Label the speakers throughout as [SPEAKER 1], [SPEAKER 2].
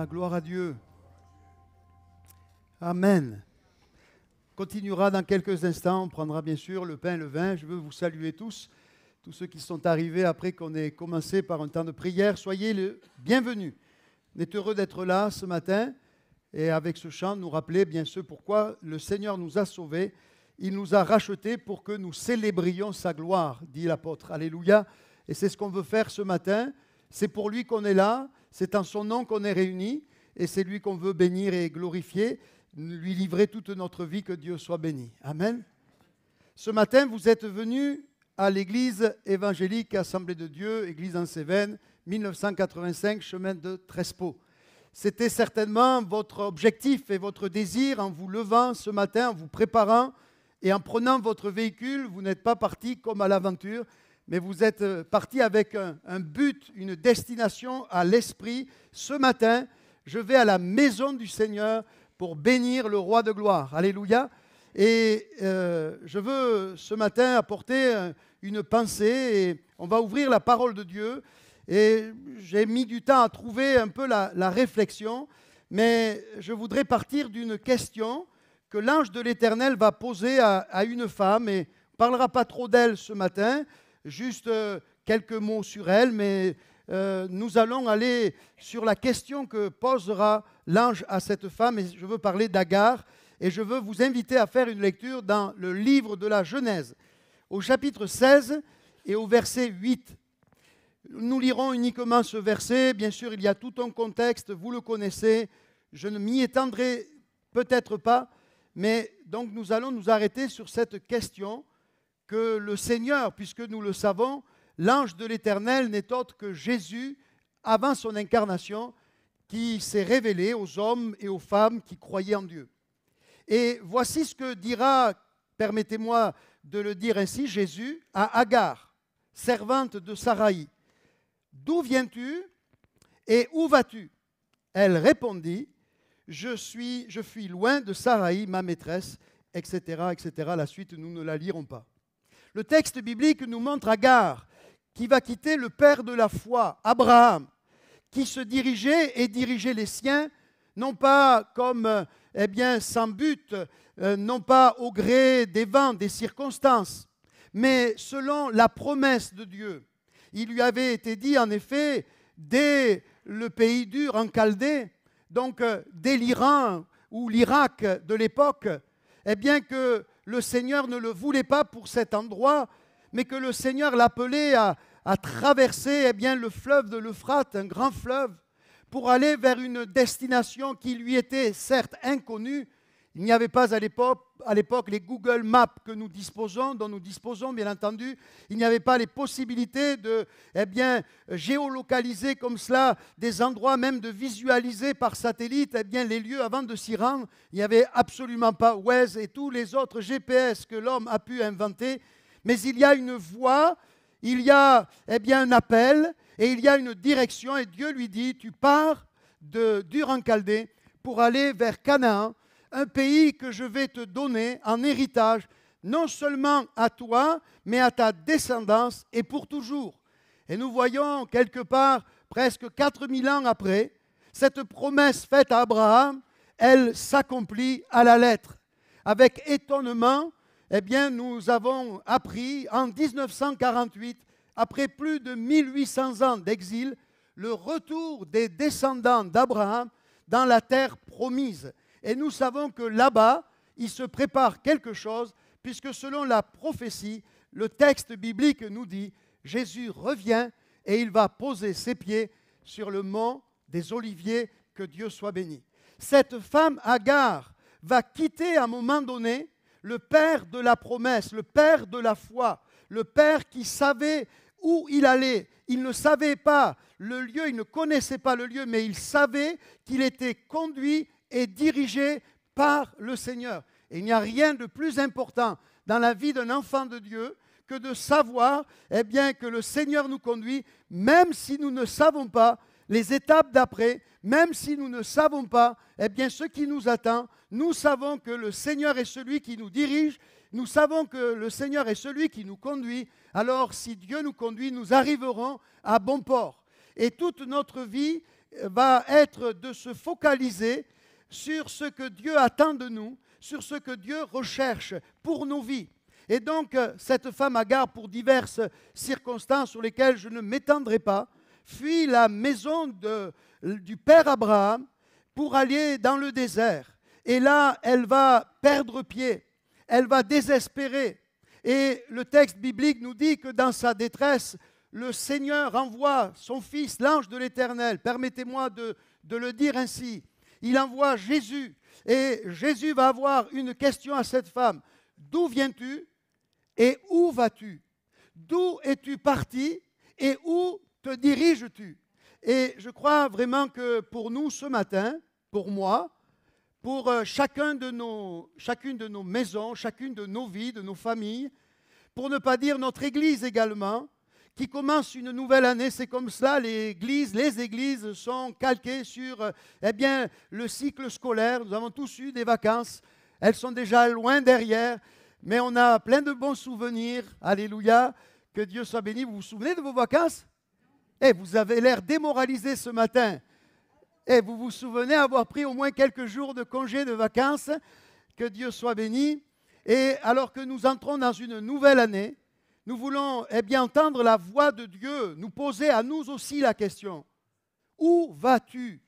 [SPEAKER 1] Alléluia, gloire à Dieu. Amen. On continuera dans quelques instants, on prendra bien sûr le pain et le vin. Je veux vous saluer tous ceux qui sont arrivés après qu'on ait commencé par un temps de prière. Soyez les bienvenus. On est heureux d'être là ce matin et avec ce chant nous rappeler bien ce pourquoi le Seigneur nous a sauvés. Il nous a rachetés pour que nous célébrions sa gloire, dit l'apôtre. Alléluia. Et c'est ce qu'on veut faire ce matin. C'est pour lui qu'on est là, c'est en son nom qu'on est réunis et c'est lui qu'on veut bénir et glorifier, lui livrer toute notre vie, que Dieu soit béni. Amen. Ce matin, vous êtes venus à l'église évangélique Assemblée de Dieu, église en Cévennes, 1985, chemin de Trespeau. C'était certainement votre objectif et votre désir en vous levant ce matin, en vous préparant et en prenant votre véhicule. Vous n'êtes pas parti comme à l'aventure, mais vous êtes parti avec un but, une destination à l'esprit. Ce matin, je vais à la maison du Seigneur pour bénir le roi de gloire. Alléluia. Et je veux ce matin apporter une pensée et on va ouvrir la parole de Dieu. Et j'ai mis du temps à trouver un peu la réflexion, mais je voudrais partir d'une question que l'ange de l'Éternel va poser à une femme. Et on ne parlera pas trop d'elle ce matin, juste quelques mots sur elle, mais nous allons aller sur la question que posera l'ange à cette femme. Et je veux parler d'Agar et je veux vous inviter à faire une lecture dans le livre de la Genèse, au chapitre 16 et au verset 8. Nous lirons uniquement ce verset. Bien sûr, il y a tout un contexte, vous le connaissez. Je ne m'y étendrai peut-être pas, mais donc nous allons nous arrêter sur cette question que le Seigneur, puisque nous le savons, l'ange de l'Éternel n'est autre que Jésus, avant son incarnation, qui s'est révélé aux hommes et aux femmes qui croyaient en Dieu. Et voici ce que dira, permettez-moi de le dire ainsi, Jésus à Agar, servante de Saraï. « D'où viens-tu et où vas-tu » Elle répondit, je fuis loin de Saraï, ma maîtresse, etc., etc. La suite, nous ne la lirons pas. Le texte biblique nous montre Agar, qui va quitter le père de la foi, Abraham, qui se dirigeait et dirigeait les siens, non pas comme, sans but, non pas au gré des vents, des circonstances, mais selon la promesse de Dieu. Il lui avait été dit, en effet, dès le pays dur en Chaldée, donc dès l'Iran ou l'Irak de l'époque, que le Seigneur ne le voulait pas pour cet endroit, mais que le Seigneur l'appelait à traverser le fleuve de l'Euphrate, un grand fleuve, pour aller vers une destination qui lui était certes inconnue. Il n'y avait pas à l'époque les Google Maps dont nous disposons, bien entendu. Il n'y avait pas les possibilités de géolocaliser comme cela des endroits, même de visualiser par satellite les lieux avant de s'y rendre. Il n'y avait absolument pas Waze et tous les autres GPS que l'homme a pu inventer. Mais il y a une voie, il y a un appel et il y a une direction. Et Dieu lui dit, tu pars d'Ur en Chaldée pour aller vers Canaan, un pays que je vais te donner en héritage, non seulement à toi, mais à ta descendance et pour toujours. Et nous voyons quelque part, presque 4000 ans après, cette promesse faite à Abraham, elle s'accomplit à la lettre. Avec étonnement, nous avons appris en 1948, après plus de 1800 ans d'exil, le retour des descendants d'Abraham dans la terre promise. Et nous savons que là-bas, il se prépare quelque chose, puisque selon la prophétie, le texte biblique nous dit, Jésus revient et il va poser ses pieds sur le mont des Oliviers, que Dieu soit béni. Cette femme Agar va quitter à un moment donné le père de la promesse, le père de la foi, le père qui savait où il allait. Il ne savait pas le lieu, il ne connaissait pas le lieu, mais il savait qu'il était conduit et dirigé par le Seigneur. Et il n'y a rien de plus important dans la vie d'un enfant de Dieu que de savoir que le Seigneur nous conduit, même si nous ne savons pas les étapes d'après, même si nous ne savons pas ce qui nous attend. Nous savons que le Seigneur est celui qui nous dirige, nous savons que le Seigneur est celui qui nous conduit. Alors si Dieu nous conduit, nous arriverons à bon port. Et toute notre vie va être de se focaliser sur ce que Dieu attend de nous, sur ce que Dieu recherche pour nos vies. Et donc, cette femme Agar, pour diverses circonstances sur lesquelles je ne m'étendrai pas, fuit la maison du père Abraham pour aller dans le désert. Et là, elle va perdre pied, elle va désespérer. Et le texte biblique nous dit que dans sa détresse, le Seigneur envoie son Fils, l'ange de l'Éternel. Permettez-moi de le dire ainsi. Il envoie Jésus. Et Jésus va avoir une question à cette femme. D'où viens-tu et où vas-tu? D'où es-tu parti et où te diriges-tu? Et je crois vraiment que pour nous ce matin, pour moi, pour chacune de nos maisons, chacune de nos vies, de nos familles, pour ne pas dire notre Église également, qui commence une nouvelle année, c'est comme cela, les églises sont calquées sur le cycle scolaire. Nous avons tous eu des vacances, elles sont déjà loin derrière, mais on a plein de bons souvenirs, alléluia, que Dieu soit béni. Vous vous souvenez de vos vacances? Vous avez l'air démoralisé ce matin. Vous vous souvenez avoir pris au moins quelques jours de congé de vacances, que Dieu soit béni. Et alors que nous entrons dans une nouvelle année, nous voulons entendre la voix de Dieu, nous poser à nous aussi la question. Où vas-tu?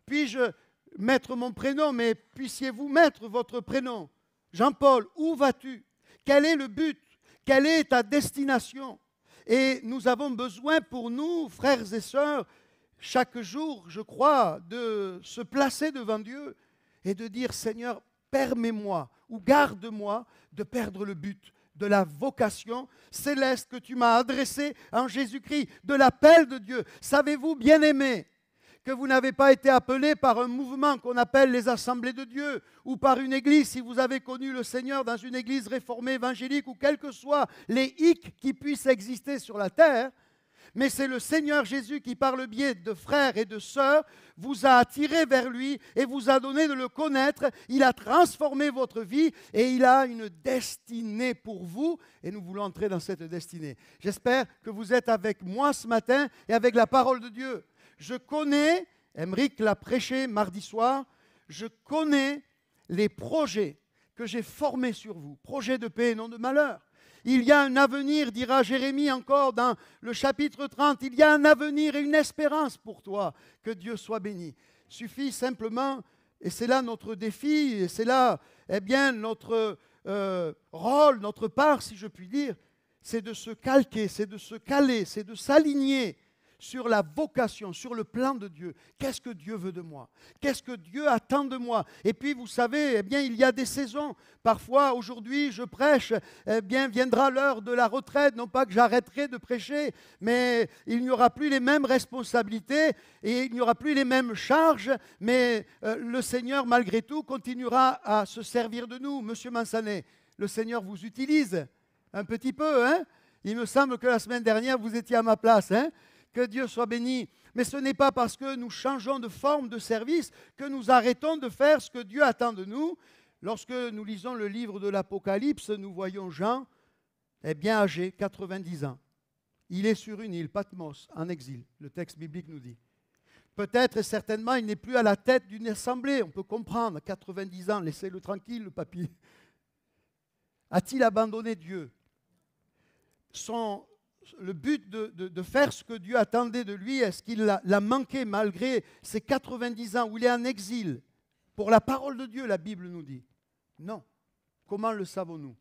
[SPEAKER 1] Puis-je mettre mon prénom, mais puissiez-vous mettre votre prénom? Jean-Paul, où vas-tu? Quel est le but? Quelle est ta destination? Et nous avons besoin pour nous, frères et sœurs, chaque jour, je crois, de se placer devant Dieu et de dire, Seigneur, permets-moi ou garde-moi de perdre le but de la vocation céleste que tu m'as adressée en Jésus-Christ, de l'appel de Dieu. Savez-vous, bien-aimés, que vous n'avez pas été appelés par un mouvement qu'on appelle les Assemblées de Dieu ou par une église, si vous avez connu le Seigneur dans une église réformée, évangélique ou quels que soient les hics qui puissent exister sur la terre, mais c'est le Seigneur Jésus qui, par le biais de frères et de sœurs, vous a attiré vers lui et vous a donné de le connaître. Il a transformé votre vie et il a une destinée pour vous et nous voulons entrer dans cette destinée. J'espère que vous êtes avec moi ce matin et avec la parole de Dieu. Je connais, Emeric l'a prêché mardi soir, je connais les projets que j'ai formés sur vous, projets de paix et non de malheur. Il y a un avenir, dira Jérémie encore dans le chapitre 30, il y a un avenir et une espérance pour toi, que Dieu soit béni. Suffit simplement, et c'est là notre défi, et c'est là notre rôle, notre part, si je puis dire, c'est de se calquer, c'est de se caler, c'est de s'aligner sur la vocation, sur le plan de Dieu. Qu'est-ce que Dieu veut de moi? Qu'est-ce que Dieu attend de moi? Et puis, vous savez, il y a des saisons. Parfois, aujourd'hui, je prêche, viendra l'heure de la retraite. Non pas que j'arrêterai de prêcher, mais il n'y aura plus les mêmes responsabilités et il n'y aura plus les mêmes charges, mais le Seigneur, malgré tout, continuera à se servir de nous. Monsieur Mansanet, le Seigneur vous utilise un petit peu, hein? Il me semble que la semaine dernière, vous étiez à ma place, hein? Que Dieu soit béni. Mais ce n'est pas parce que nous changeons de forme de service que nous arrêtons de faire ce que Dieu attend de nous. Lorsque nous lisons le livre de l'Apocalypse, nous voyons Jean, âgé, 90 ans. Il est sur une île, Patmos, en exil. Le texte biblique nous dit. Peut-être et certainement, il n'est plus à la tête d'une assemblée. On peut comprendre, 90 ans, laissez-le tranquille, le papy. A-t-il abandonné Dieu? Le but de faire ce que Dieu attendait de lui, est-ce qu'il l'a manqué malgré ses 90 ans où il est en exil? Pour la parole de Dieu, la Bible nous dit. Non. Comment le savons-nous?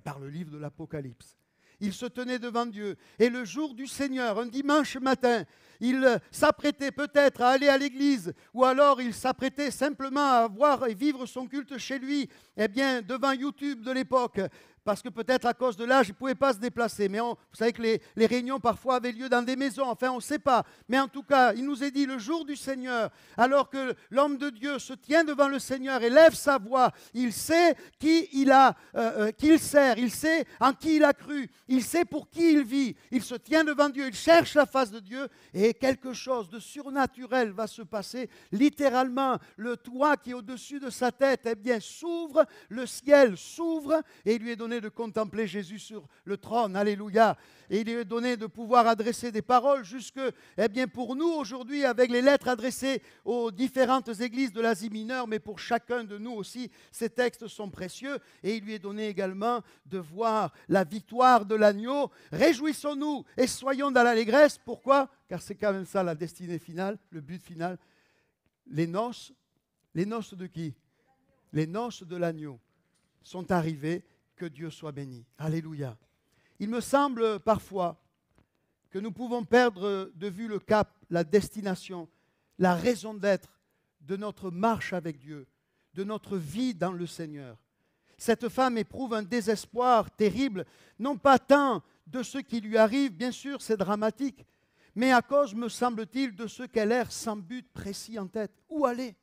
[SPEAKER 1] Par le livre de l'Apocalypse. Il se tenait devant Dieu. Et le jour du Seigneur, un dimanche matin, il s'apprêtait peut-être à aller à l'église, ou alors il s'apprêtait simplement à voir et vivre son culte chez lui, devant YouTube de l'époque. Parce que peut-être à cause de l'âge, il ne pouvait pas se déplacer. Mais vous savez que les réunions parfois avaient lieu dans des maisons. Enfin, on ne sait pas. Mais en tout cas, il nous est dit le jour du Seigneur, alors que l'homme de Dieu se tient devant le Seigneur et lève sa voix, il sait qu'il sert, il sait en qui il a cru, il sait pour qui il vit. Il se tient devant Dieu, il cherche la face de Dieu et quelque chose de surnaturel va se passer. Littéralement, le toit qui est au-dessus de sa tête s'ouvre, le ciel s'ouvre et il lui est donné donné de contempler Jésus sur le trône, alléluia. Et il lui est donné de pouvoir adresser des paroles jusque, eh bien, pour nous aujourd'hui, avec les lettres adressées aux différentes églises de l'Asie mineure, mais pour chacun de nous aussi, ces textes sont précieux. Et il lui est donné également de voir la victoire de l'agneau. Réjouissons-nous et soyons dans l'allégresse. Pourquoi? Car c'est quand même ça la destinée finale, le but final. Les noces de qui? Les noces de l'agneau sont arrivées, que Dieu soit béni. Alléluia. Il me semble parfois que nous pouvons perdre de vue le cap, la destination, la raison d'être de notre marche avec Dieu, de notre vie dans le Seigneur. Cette femme éprouve un désespoir terrible, non pas tant de ce qui lui arrive, bien sûr c'est dramatique, mais à cause, me semble-t-il, de ce qu'elle a sans but précis en tête. Où aller?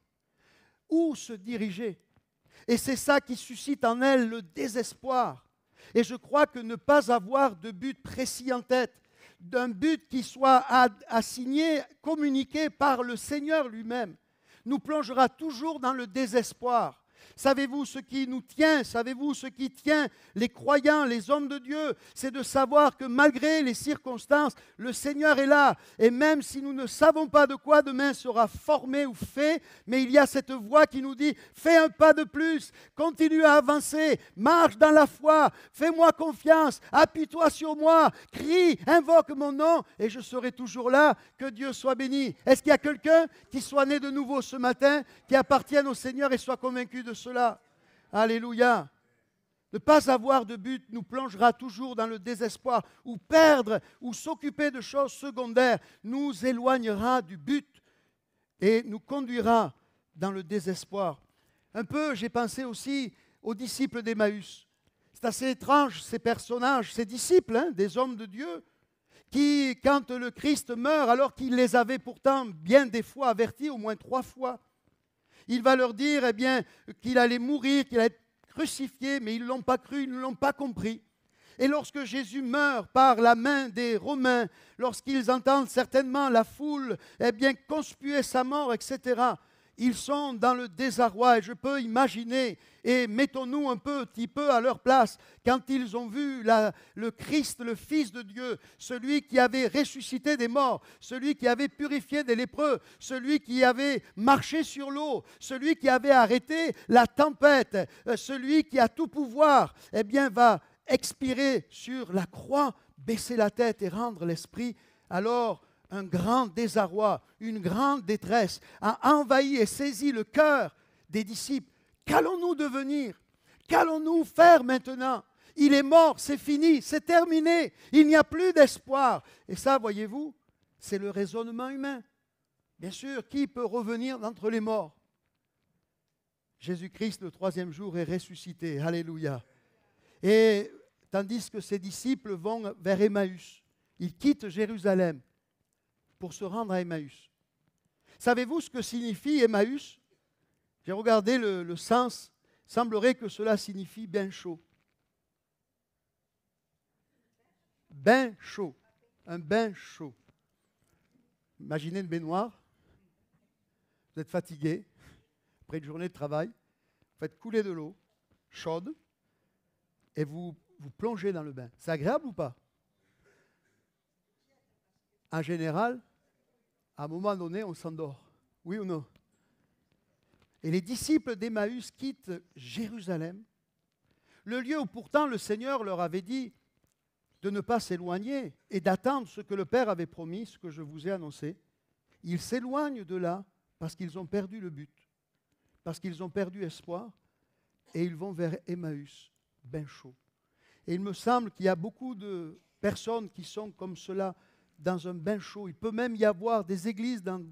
[SPEAKER 1] Où se diriger? Et c'est ça qui suscite en elle le désespoir. Et je crois que ne pas avoir de but précis en tête, d'un but qui soit assigné, communiqué par le Seigneur lui-même, nous plongera toujours dans le désespoir. Savez-vous ce qui nous tient? Savez-vous ce qui tient les croyants, les hommes de Dieu? C'est de savoir que malgré les circonstances, le Seigneur est là. Et même si nous ne savons pas de quoi demain sera formé ou fait, mais il y a cette voix qui nous dit, fais un pas de plus, continue à avancer, marche dans la foi, fais-moi confiance, appuie-toi sur moi, crie, invoque mon nom et je serai toujours là. Que Dieu soit béni. Est-ce qu'il y a quelqu'un qui soit né de nouveau ce matin, qui appartienne au Seigneur et soit convaincu de cela? Alléluia. Ne pas avoir de but nous plongera toujours dans le désespoir, ou perdre, ou s'occuper de choses secondaires nous éloignera du but et nous conduira dans le désespoir. Un peu, j'ai pensé aussi aux disciples d'Emmaüs. C'est assez étrange, ces personnages, ces disciples, des hommes de Dieu, qui, quand le Christ meurt, alors qu'il les avait pourtant bien des fois avertis, au moins 3 fois, il va leur dire eh bien, qu'il allait mourir, qu'il allait être crucifié, mais ils ne l'ont pas cru, ils ne l'ont pas compris. Et lorsque Jésus meurt par la main des Romains, lorsqu'ils entendent certainement la foule eh bien, conspuer sa mort, etc., ils sont dans le désarroi. Et je peux imaginer, et mettons-nous un petit peu à leur place, quand ils ont vu le Christ, le Fils de Dieu, celui qui avait ressuscité des morts, celui qui avait purifié des lépreux, celui qui avait marché sur l'eau, celui qui avait arrêté la tempête, celui qui a tout pouvoir, eh bien, va expirer sur la croix, baisser la tête et rendre l'esprit. Alors, un grand désarroi, une grande détresse a envahi et saisi le cœur des disciples. Qu'allons-nous devenir? Qu'allons-nous faire maintenant? Il est mort, c'est fini, c'est terminé, il n'y a plus d'espoir. Et ça, voyez-vous, c'est le raisonnement humain. Bien sûr, qui peut revenir d'entre les morts? Jésus-Christ, le 3e jour, est ressuscité. Alléluia. Et tandis que ses disciples vont vers Emmaüs, ils quittent Jérusalem pour se rendre à Emmaüs. Savez-vous ce que signifie Emmaüs? J'ai regardé le sens. Il semblerait que cela signifie bain chaud. Bain chaud. Un bain chaud. Imaginez une baignoire. Vous êtes fatigué, après une journée de travail. Vous faites couler de l'eau chaude et vous plongez dans le bain. C'est agréable ou pas? En général, à un moment donné, on s'endort. Oui ou non? Et les disciples d'Emmaüs quittent Jérusalem, le lieu où pourtant le Seigneur leur avait dit de ne pas s'éloigner et d'attendre ce que le Père avait promis, ce que je vous ai annoncé. Ils s'éloignent de là parce qu'ils ont perdu le but, parce qu'ils ont perdu espoir, et ils vont vers Emmaüs, bain chaud. Et il me semble qu'il y a beaucoup de personnes qui sont comme cela, dans un bain chaud. Il peut même y avoir des églises dans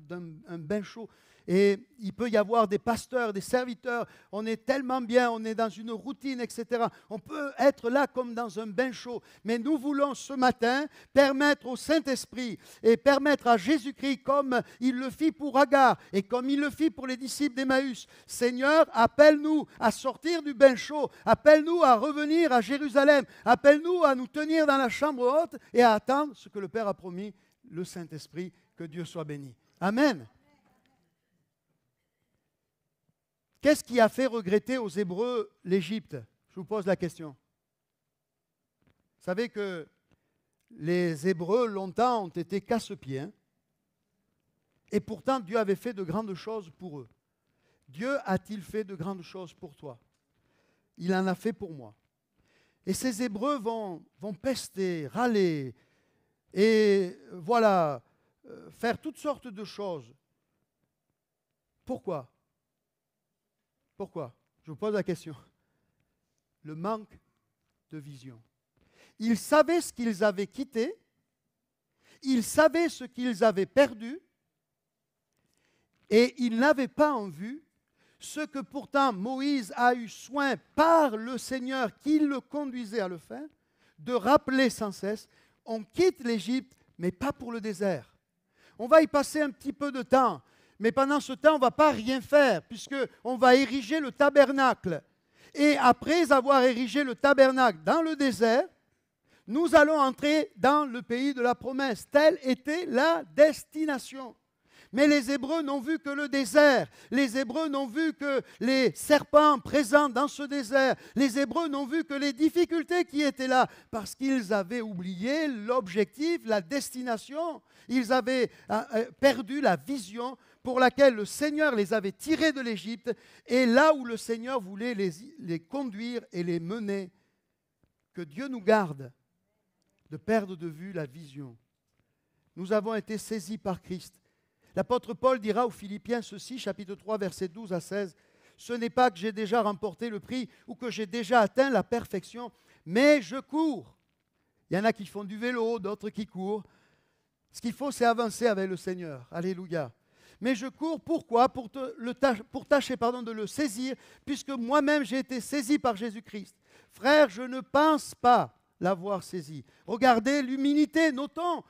[SPEAKER 1] un bain chaud. Et il peut y avoir des pasteurs, des serviteurs. On est tellement bien, on est dans une routine, etc. On peut être là comme dans un bain chaud. Mais nous voulons ce matin permettre au Saint-Esprit et permettre à Jésus-Christ, comme il le fit pour Agar et comme il le fit pour les disciples d'Emmaüs. Seigneur, appelle-nous à sortir du bain chaud. Appelle-nous à revenir à Jérusalem. Appelle-nous à nous tenir dans la chambre haute et à attendre ce que le Père a promis, le Saint-Esprit. Que Dieu soit béni. Amen. Qu'est-ce qui a fait regretter aux Hébreux l'Égypte? Je vous pose la question. Vous savez que les Hébreux, longtemps, ont été casse-pieds. Hein. Et pourtant, Dieu avait fait de grandes choses pour eux. Dieu a-t-il fait de grandes choses pour toi? Il en a fait pour moi. Et ces Hébreux vont pester, râler, et voilà, faire toutes sortes de choses. Pourquoi? Pourquoi? Je vous pose la question. Le manque de vision. Ils savaient ce qu'ils avaient quitté, ils savaient ce qu'ils avaient perdu, et ils n'avaient pas en vue ce que pourtant Moïse a eu soin par le Seigneur qui le conduisait à le faire, de rappeler sans cesse, on quitte l'Égypte, mais pas pour le désert. On va y passer un petit peu de temps, mais pendant ce temps, on ne va pas rien faire, puisqu'on va ériger le tabernacle. Et après avoir érigé le tabernacle dans le désert, nous allons entrer dans le pays de la promesse. Telle était la destination. Mais les Hébreux n'ont vu que le désert. Les Hébreux n'ont vu que les serpents présents dans ce désert. Les Hébreux n'ont vu que les difficultés qui étaient là, parce qu'ils avaient oublié l'objectif, la destination. Ils avaient perdu la vision pour laquelle le Seigneur les avait tirés de l'Égypte, et là où le Seigneur voulait les conduire et les mener. Que Dieu nous garde de perdre de vue la vision. Nous avons été saisis par Christ. L'apôtre Paul dira aux Philippiens ceci, chapitre 3, versets 12 à 16. « Ce n'est pas que j'ai déjà remporté le prix ou que j'ai déjà atteint la perfection, mais je cours. » Il y en a qui font du vélo, d'autres qui courent. Ce qu'il faut, c'est avancer avec le Seigneur. Alléluia. Mais je cours, pourquoi? Pour tâcher de le saisir, puisque moi-même j'ai été saisi par Jésus-Christ. Frère, je ne pense pas l'avoir saisi. Regardez l'humilité, notons,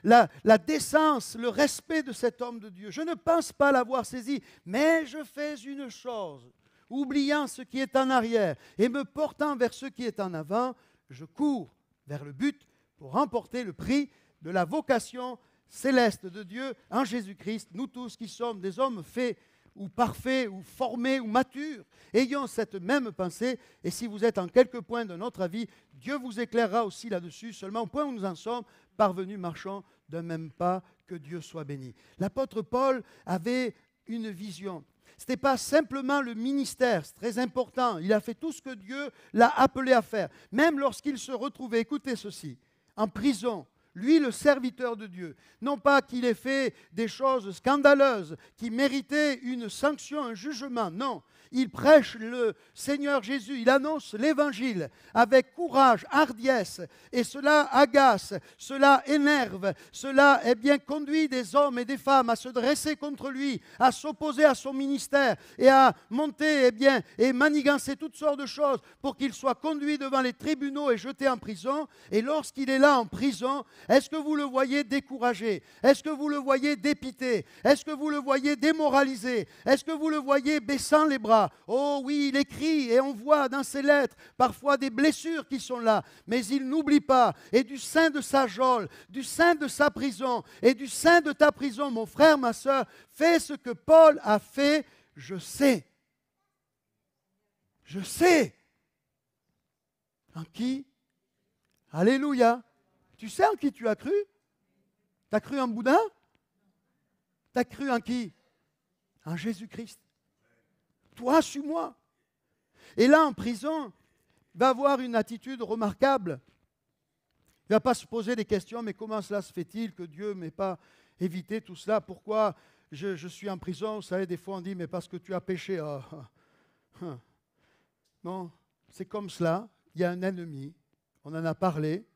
[SPEAKER 1] la décence, le respect de cet homme de Dieu. Je ne pense pas l'avoir saisi, mais je fais une chose, oubliant ce qui est en arrière et me portant vers ce qui est en avant, je cours vers le but pour remporter le prix de la vocation céleste de Dieu en Jésus-Christ. Nous tous qui sommes des hommes faits ou parfaits, ou formés, ou matures, ayons cette même pensée, et si vous êtes en quelque point de notre avis, Dieu vous éclairera aussi là-dessus, seulement au point où nous en sommes, parvenus marchons d'un même pas, que Dieu soit béni. L'apôtre Paul avait une vision. Ce n'était pas simplement le ministère, c'est très important, il a fait tout ce que Dieu l'a appelé à faire. Même lorsqu'il se retrouvait, écoutez ceci, en prison, lui, le serviteur de Dieu, non pas qu'il ait fait des choses scandaleuses qui méritaient une sanction, un jugement, non. Il prêche le Seigneur Jésus, il annonce l'Évangile avec courage, hardiesse, et cela agace, cela énerve, cela conduit des hommes et des femmes à se dresser contre lui, à s'opposer à son ministère et à monter et manigancer toutes sortes de choses pour qu'il soit conduit devant les tribunaux et jeté en prison. Et lorsqu'il est là en prison, est-ce que vous le voyez découragé? Est-ce que vous le voyez dépité? Est-ce que vous le voyez démoralisé? Est-ce que vous le voyez baissant les bras? Oh oui, il écrit et on voit dans ses lettres parfois des blessures qui sont là, mais il n'oublie pas. Et du sein de sa geôle, du sein de sa prison et du sein de ta prison, mon frère, ma soeur, fais ce que Paul a fait, je sais. Je sais. En qui? Alléluia. Tu sais en qui tu as cru? Tu as cru en Bouddha? Tu as cru en qui? En Jésus-Christ. Toi, suis-moi. Et là, en prison, il va avoir une attitude remarquable. Il ne va pas se poser des questions, mais comment cela se fait-il que Dieu ne m'ait pas évité tout cela? Pourquoi je suis en prison? Vous savez, des fois on dit, mais parce que tu as péché. Non, c'est comme cela. Il y a un ennemi. On en a parlé.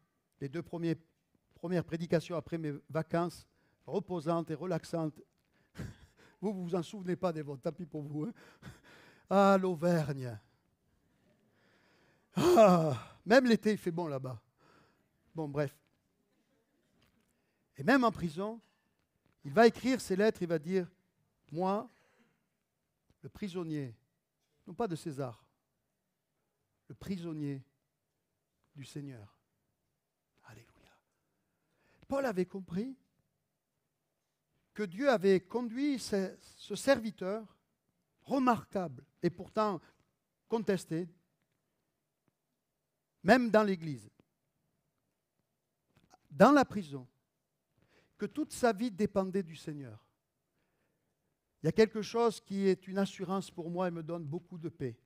[SPEAKER 1] Les deux premières prédications après mes vacances, reposantes et relaxantes. Vous ne vous en souvenez pas des vôtres, tant pis pour vous. Hein? Ah, l'Auvergne. Ah, même l'été, il fait bon là-bas. Bon, bref. Et même en prison, il va écrire ses lettres, il va dire, moi, le prisonnier, non pas de César, le prisonnier du Seigneur. Alléluia. Paul avait compris que Dieu avait conduit ce serviteur remarquable et pourtant contesté, même dans l'Église. dans la prison, que toute sa vie dépendait du Seigneur. Il y a quelque chose qui est une assurance pour moi et me donne beaucoup de paix.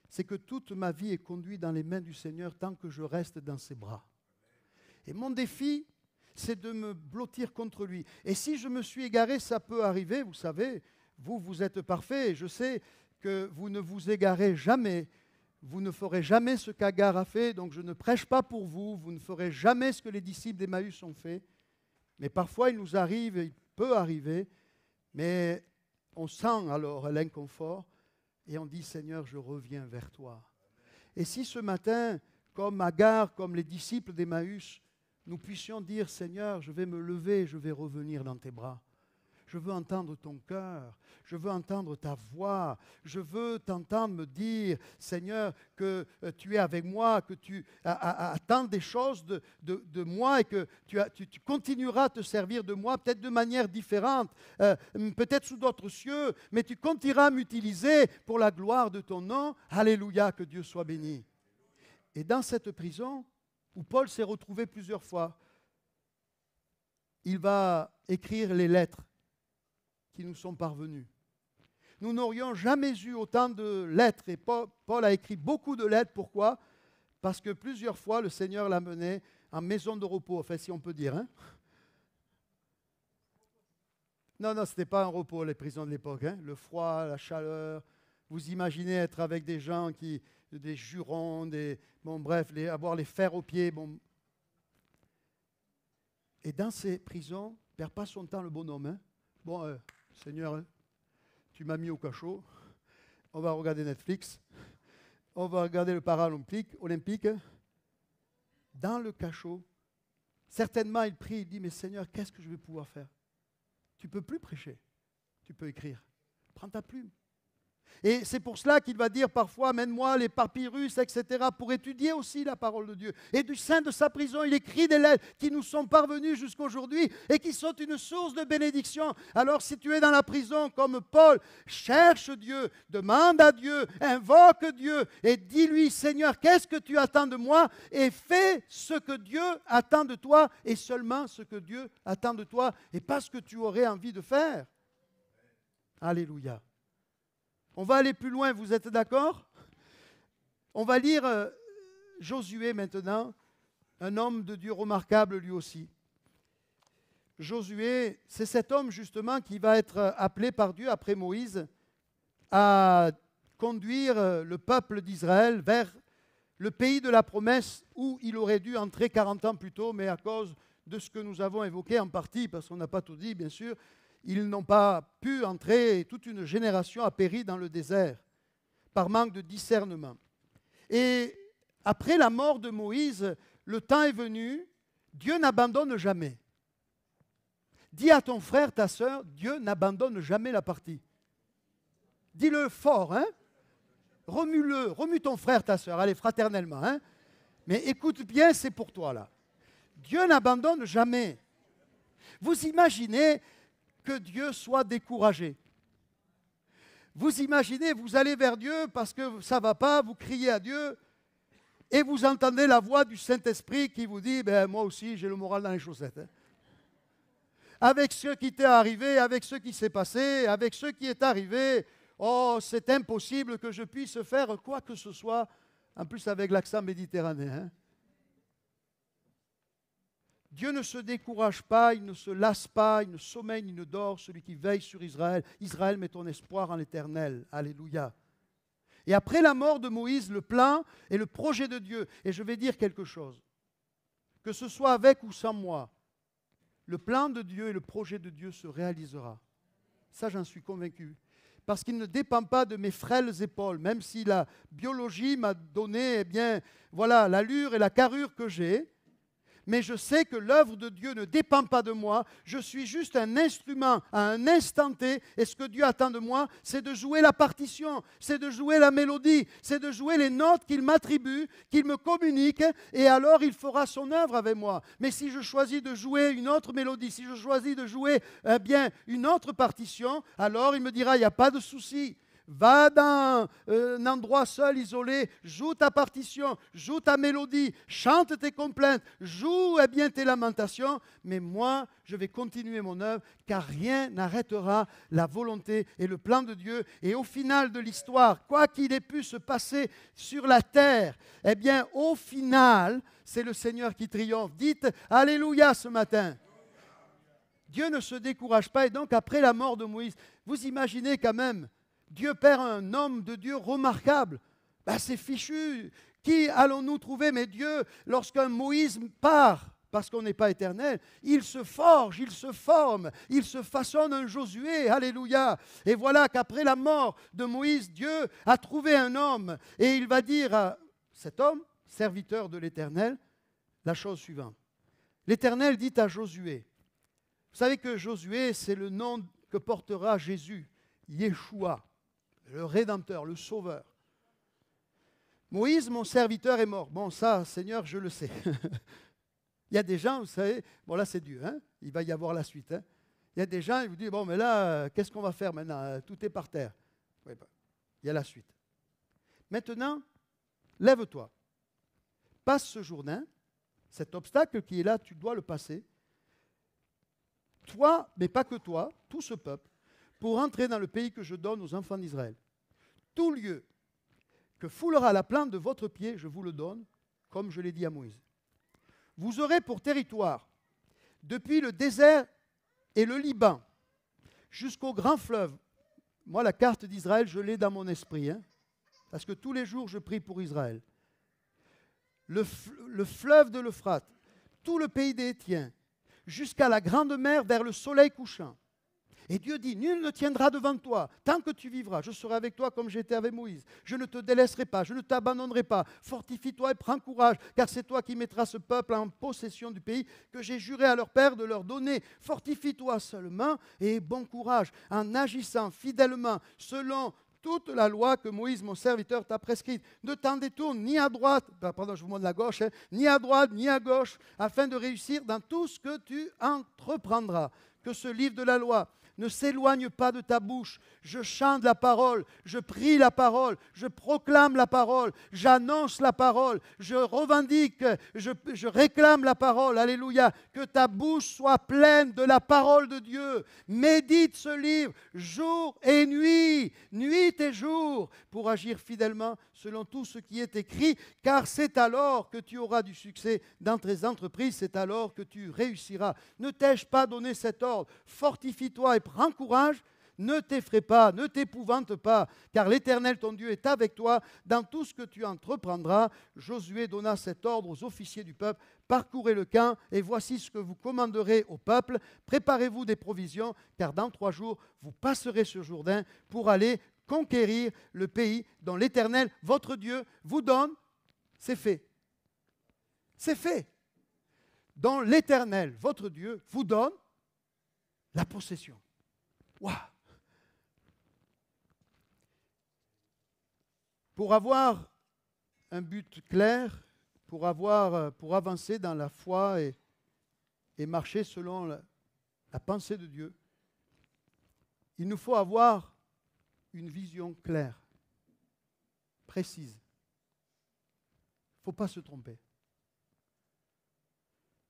[SPEAKER 1] C'est que toute ma vie est conduite dans les mains du Seigneur tant que je reste dans ses bras. Et mon défi, c'est de me blottir contre lui. Et si je me suis égaré, ça peut arriver, vous savez, vous êtes parfait, je sais que vous ne vous égarez jamais, vous ne ferez jamais ce qu'Agar a fait, donc je ne prêche pas pour vous, vous ne ferez jamais ce que les disciples d'Emmaüs ont fait. Mais parfois, il nous arrive, il peut arriver, mais on sent alors l'inconfort et on dit, Seigneur, je reviens vers toi. Et si ce matin, comme Agar, comme les disciples d'Emmaüs, nous puissions dire, Seigneur, je vais me lever, je vais revenir dans tes bras. Je veux entendre ton cœur, je veux entendre ta voix, je veux t'entendre me dire, Seigneur, que tu es avec moi, que tu attends des choses de moi et que tu continueras à te servir de moi, peut-être de manière différente, peut-être sous d'autres cieux, mais tu continueras à m'utiliser pour la gloire de ton nom. Alléluia, que Dieu soit béni. Et dans cette prison, où Paul s'est retrouvé plusieurs fois, il va écrire les lettres qui nous sont parvenus. Nous n'aurions jamais eu autant de lettres, et Paul a écrit beaucoup de lettres. Pourquoi? Parce que plusieurs fois, le Seigneur l'a mené en maison de repos, enfin si on peut dire. Hein? Non, ce n'était pas un repos, les prisons de l'époque. Hein? Le froid, la chaleur. Vous imaginez être avec des gens des jurons, avoir les fers aux pieds. Bon. Et dans ces prisons, il ne perd pas son temps le bonhomme. Hein? Bon, Seigneur, tu m'as mis au cachot, on va regarder Netflix, on va regarder le Paralympique. Dans le cachot, certainement il prie, il dit, mais Seigneur, qu'est-ce que je vais pouvoir faire? Tu ne peux plus prêcher, tu peux écrire. Prends ta plume. Et c'est pour cela qu'il va dire parfois, amène-moi les papyrus, etc., pour étudier aussi la parole de Dieu. Et du sein de sa prison, il écrit des lettres qui nous sont parvenues jusqu'aujourd'hui et qui sont une source de bénédiction. Alors si tu es dans la prison comme Paul, cherche Dieu, demande à Dieu, invoque Dieu et dis-lui, Seigneur, qu'est-ce que tu attends de moi? Et fais ce que Dieu attend de toi et seulement ce que Dieu attend de toi et pas ce que tu aurais envie de faire. Alléluia. On va aller plus loin, vous êtes d'accord? On va lire Josué maintenant, un homme de Dieu remarquable lui aussi. Josué, c'est cet homme justement qui va être appelé par Dieu après Moïse à conduire le peuple d'Israël vers le pays de la promesse où il aurait dû entrer 40 ans plus tôt, mais à cause de ce que nous avons évoqué en partie, parce qu'on n'a pas tout dit bien sûr, ils n'ont pas pu entrer et toute une génération a péri dans le désert par manque de discernement. Et après la mort de Moïse, le temps est venu, Dieu n'abandonne jamais. Dis à ton frère, ta sœur, Dieu n'abandonne jamais la partie. Dis-le fort, hein? Remue-le, remue ton frère, ta sœur, allez, fraternellement. Hein? Mais écoute bien, c'est pour toi là. Dieu n'abandonne jamais. Vous imaginez que Dieu soit découragé. Vous imaginez, vous allez vers Dieu parce que ça ne va pas, vous criez à Dieu et vous entendez la voix du Saint-Esprit qui vous dit, moi aussi j'ai le moral dans les chaussettes. Hein. Avec ce qui t'est arrivé, avec ce qui s'est passé, avec ce qui est arrivé, oh, c'est impossible que je puisse faire quoi que ce soit, en plus avec l'accent méditerranéen. Hein. Dieu ne se décourage pas, il ne se lasse pas, il ne sommeille, il ne dort, celui qui veille sur Israël. Israël, met ton espoir en l'Éternel. Alléluia. Et après la mort de Moïse, le plan et le projet de Dieu, et je vais dire quelque chose, que ce soit avec ou sans moi, le plan de Dieu et le projet de Dieu se réalisera. Ça, j'en suis convaincu. Parce qu'il ne dépend pas de mes frêles épaules, même si la biologie m'a donné, voilà, l'allure et la carrure que j'ai. Mais je sais que l'œuvre de Dieu ne dépend pas de moi. Je suis juste un instrument à un instant T. Et ce que Dieu attend de moi, c'est de jouer la partition, c'est de jouer la mélodie, c'est de jouer les notes qu'il m'attribue, qu'il me communique. Et alors, il fera son œuvre avec moi. Mais si je choisis de jouer une autre mélodie, si je choisis de jouer une autre partition, alors il me dira, il n'y a pas de souci. Va dans un endroit seul, isolé, joue ta partition, joue ta mélodie, chante tes complaintes, joue bien tes lamentations, mais moi, je vais continuer mon œuvre, car rien n'arrêtera la volonté et le plan de Dieu. Et au final de l'histoire, quoi qu'il ait pu se passer sur la terre, eh bien, au final, c'est le Seigneur qui triomphe. Dites Alléluia ce matin. Dieu ne se décourage pas, et donc après la mort de Moïse, vous imaginez quand même, Dieu perd un homme de Dieu remarquable. Ben, c'est fichu. Qui allons-nous trouver? Mais Dieu, lorsqu'un Moïse part, parce qu'on n'est pas éternel, il se forge, il se forme, il se façonne un Josué. Alléluia. Et voilà qu'après la mort de Moïse, Dieu a trouvé un homme. Et il va dire à cet homme, serviteur de l'Éternel, la chose suivante. L'Éternel dit à Josué, vous savez que Josué, c'est le nom que portera Jésus, Yeshua, le Rédempteur, le Sauveur. Moïse, mon serviteur, est mort. Bon, ça, Seigneur, je le sais. Il y a des gens, vous savez, bon là c'est Dieu, hein, il va y avoir la suite. Hein. Il y a des gens, ils vous disent, bon, mais là, qu'est-ce qu'on va faire maintenant? Tout est par terre. Oui, ben, il y a la suite. Maintenant, lève-toi. Passe ce Jourdain, cet obstacle qui est là, tu dois le passer. Toi, mais pas que toi, tout ce peuple, pour entrer dans le pays que je donne aux enfants d'Israël. Tout lieu que foulera la plante de votre pied, je vous le donne, comme je l'ai dit à Moïse. Vous aurez pour territoire, depuis le désert et le Liban, jusqu'au grand fleuve. Moi, la carte d'Israël, je l'ai dans mon esprit, hein, parce que tous les jours, je prie pour Israël. Le fleuve de l'Euphrate, tout le pays des Hétiens, jusqu'à la grande mer vers le soleil couchant. Et Dieu dit, nul ne tiendra devant toi, tant que tu vivras, je serai avec toi comme j'étais avec Moïse. Je ne te délaisserai pas, je ne t'abandonnerai pas. Fortifie-toi et prends courage, car c'est toi qui mettras ce peuple en possession du pays que j'ai juré à leur père de leur donner. Fortifie-toi seulement et bon courage, en agissant fidèlement selon toute la loi que Moïse, mon serviteur, t'a prescrite. Ne t'en détourne ni à droite, pardon, je vous montre la gauche, hein, ni à droite, ni à gauche, afin de réussir dans tout ce que tu entreprendras. Que ce livre de la loi ne s'éloigne pas de ta bouche. Je chante la parole, je prie la parole, je proclame la parole, j'annonce la parole, je revendique, je réclame la parole. Alléluia. Que ta bouche soit pleine de la parole de Dieu. Médite ce livre jour et nuit, nuit et jour, pour agir fidèlement selon tout ce qui est écrit, car c'est alors que tu auras du succès dans tes entreprises, c'est alors que tu réussiras. Ne t'ai-je pas donné cet ordre? Fortifie-toi et prends courage. Ne t'effraie pas, ne t'épouvante pas, car l'Éternel ton Dieu est avec toi dans tout ce que tu entreprendras. Josué donna cet ordre aux officiers du peuple. Parcourez le camp et voici ce que vous commanderez au peuple. Préparez-vous des provisions, car dans 3 jours, vous passerez ce Jourdain pour aller conquérir le pays dont l'Éternel, votre Dieu, vous donne. C'est fait. C'est fait. Dont l'Éternel, votre Dieu, vous donne la possession. Waouh! Pour avoir un but clair, pour avancer dans la foi et marcher selon la pensée de Dieu, il nous faut avoir une vision claire, précise. Il ne faut pas se tromper.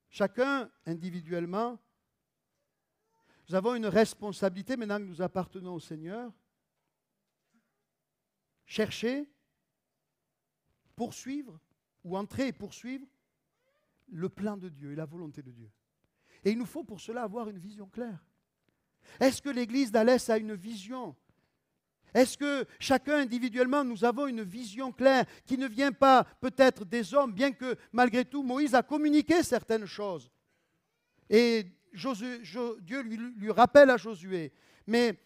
[SPEAKER 1] Chacun, individuellement, nous avons une responsabilité maintenant que nous appartenons au Seigneur. Chercher, poursuivre, ou entrer et poursuivre le plan de Dieu et la volonté de Dieu. Et il nous faut pour cela avoir une vision claire. Est-ce que l'Église d'Alès a une vision? Est-ce que chacun individuellement, nous avons une vision claire qui ne vient pas peut-être des hommes, bien que malgré tout, Moïse a communiqué certaines choses. Et Dieu lui rappelle à Josué. Mais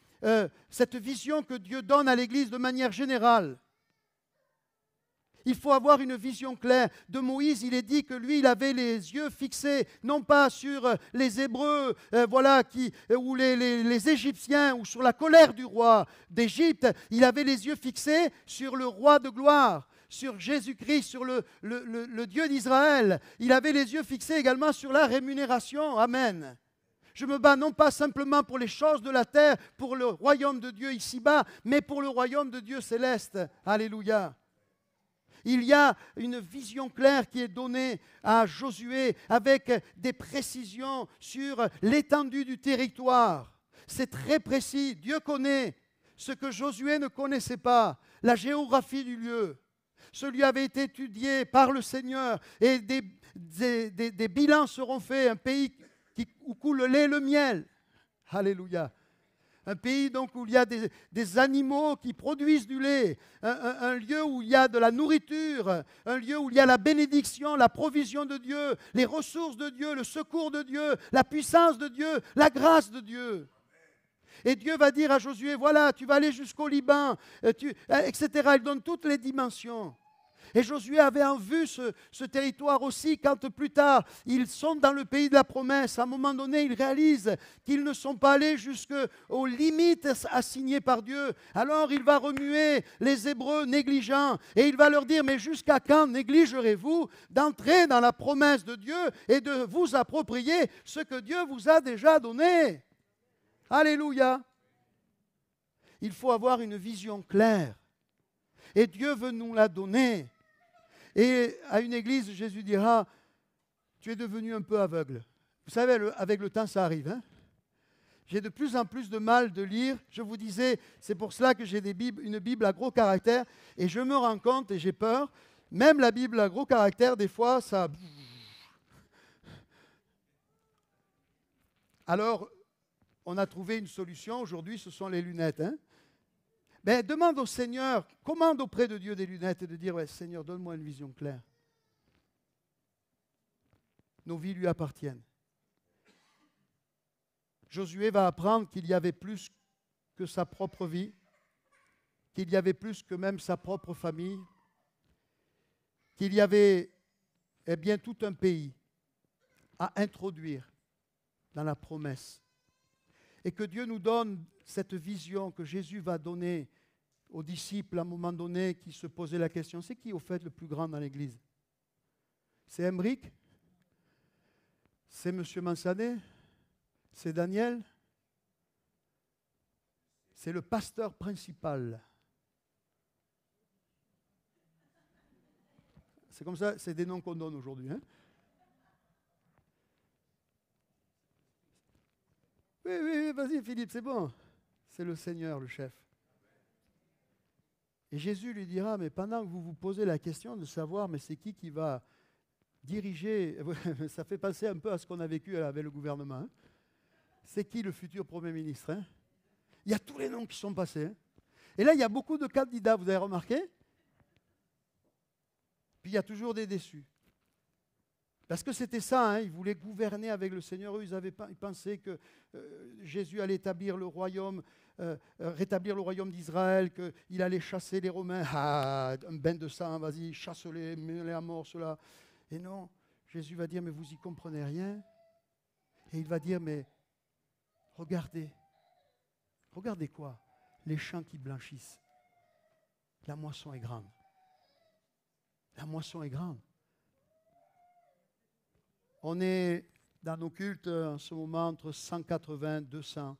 [SPEAKER 1] cette vision que Dieu donne à l'Église de manière générale, il faut avoir une vision claire. De Moïse, il est dit que lui, il avait les yeux fixés, non pas sur les Hébreux, ou les Égyptiens, ou sur la colère du roi d'Égypte. Il avait les yeux fixés sur le roi de gloire, sur Jésus-Christ, sur le Dieu d'Israël. Il avait les yeux fixés également sur la rémunération. Amen. Je me bats non pas simplement pour les choses de la terre, pour le royaume de Dieu ici-bas, mais pour le royaume de Dieu céleste. Alléluia. Il y a une vision claire qui est donnée à Josué avec des précisions sur l'étendue du territoire. C'est très précis. Dieu connaît ce que Josué ne connaissait pas, la géographie du lieu. Ce lieu avait été étudié par le Seigneur et des bilans seront faits, un pays où coule le lait et le miel. Alléluia. Un pays donc où il y a des animaux qui produisent du lait, un lieu où il y a de la nourriture, un lieu où il y a la bénédiction, la provision de Dieu, les ressources de Dieu, le secours de Dieu, la puissance de Dieu, la grâce de Dieu. Et Dieu va dire à Josué, voilà, tu vas aller jusqu'au Liban, etc. Il donne toutes les dimensions. Et Josué avait en vue ce territoire aussi quand plus tard, ils sont dans le pays de la promesse. À un moment donné, ils réalisent qu'ils ne sont pas allés jusqu'aux limites assignées par Dieu. Alors il va remuer les Hébreux négligents et il va leur dire, mais jusqu'à quand négligerez-vous d'entrer dans la promesse de Dieu et de vous approprier ce que Dieu vous a déjà donné? Alléluia. Il faut avoir une vision claire. Et Dieu veut nous la donner. Et à une église, Jésus dira, tu es devenu un peu aveugle. Vous savez, avec le temps, ça arrive. Hein? J'ai de plus en plus de mal de lire. Je vous disais, c'est pour cela que j'ai une Bible à gros caractères. Et je me rends compte, et j'ai peur, même la Bible à gros caractères, des fois, ça... Alors, on a trouvé une solution. Aujourd'hui, ce sont les lunettes. Hein? Mais demande au Seigneur, commande auprès de Dieu des lunettes et de dire, ouais, Seigneur, donne-moi une vision claire. Nos vies lui appartiennent. Josué va apprendre qu'il y avait plus que sa propre vie, qu'il y avait plus que même sa propre famille, qu'il y avait bien tout un pays à introduire dans la promesse. Et que Dieu nous donne cette vision que Jésus va donner aux disciples à un moment donné qui se posaient la question, c'est qui au fait le plus grand dans l'Église? C'est Emmerich? C'est M. Mansanet? C'est Daniel? C'est le pasteur principal. C'est comme ça, c'est des noms qu'on donne aujourd'hui. Hein? Oui, vas-y Philippe, c'est bon. C'est le Seigneur, le chef. Et Jésus lui dira, mais pendant que vous vous posez la question de savoir, mais c'est qui va diriger, ça fait penser un peu à ce qu'on a vécu avec le gouvernement. Hein? C'est qui le futur Premier ministre? Hein? Il y a tous les noms qui sont passés. Hein? Et là, il y a beaucoup de candidats, vous avez remarqué? Puis il y a toujours des déçus. Parce que c'était ça, hein, ils voulaient gouverner avec le Seigneur. Eux, ils pensaient que Jésus allait établir le royaume, rétablir le royaume d'Israël, qu'il allait chasser les Romains. Ah, un bain de sang, vas-y, chasse-les, mets-les à mort, ceux-là. Et non, Jésus va dire, mais vous n'y comprenez rien. Et il va dire, mais regardez. Regardez quoi? Les champs qui blanchissent. La moisson est grande. La moisson est grande. On est dans nos cultes en ce moment entre 180 et 200.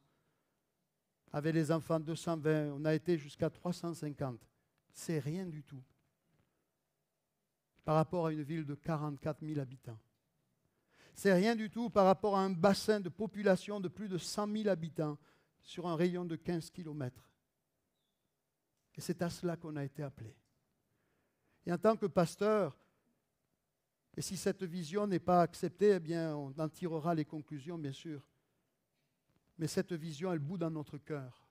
[SPEAKER 1] Avec les enfants, 220. On a été jusqu'à 350. C'est rien du tout. Par rapport à une ville de 44 000 habitants. C'est rien du tout par rapport à un bassin de population de plus de 100 000 habitants sur un rayon de 15 kilomètres. Et c'est à cela qu'on a été appelés. Et en tant que pasteur, et si cette vision n'est pas acceptée, eh bien, on en tirera les conclusions, bien sûr. Mais cette vision, elle bout dans notre cœur.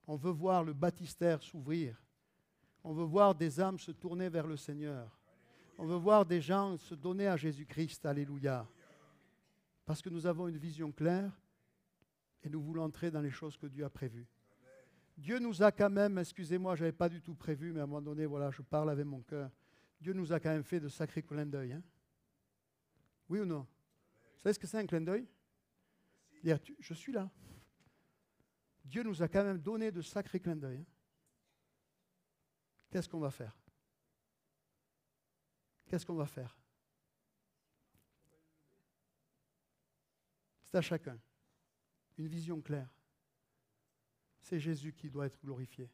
[SPEAKER 1] On veut voir le baptistère s'ouvrir. On veut voir des âmes se tourner vers le Seigneur. On veut voir des gens se donner à Jésus-Christ. Alléluia. Parce que nous avons une vision claire et nous voulons entrer dans les choses que Dieu a prévues. Dieu nous a quand même, excusez-moi, je n'avais pas du tout prévu, mais à un moment donné, voilà, je parle avec mon cœur. Dieu nous a quand même fait de sacrés clins d'œil. Hein? Oui ou non? Vous savez ce que c'est un clin d'œil? Dire, je suis là. Dieu nous a quand même donné de sacrés clins d'œil. Hein? Qu'est-ce qu'on va faire? Qu'est-ce qu'on va faire? C'est à chacun. Une vision claire. C'est Jésus qui doit être glorifié.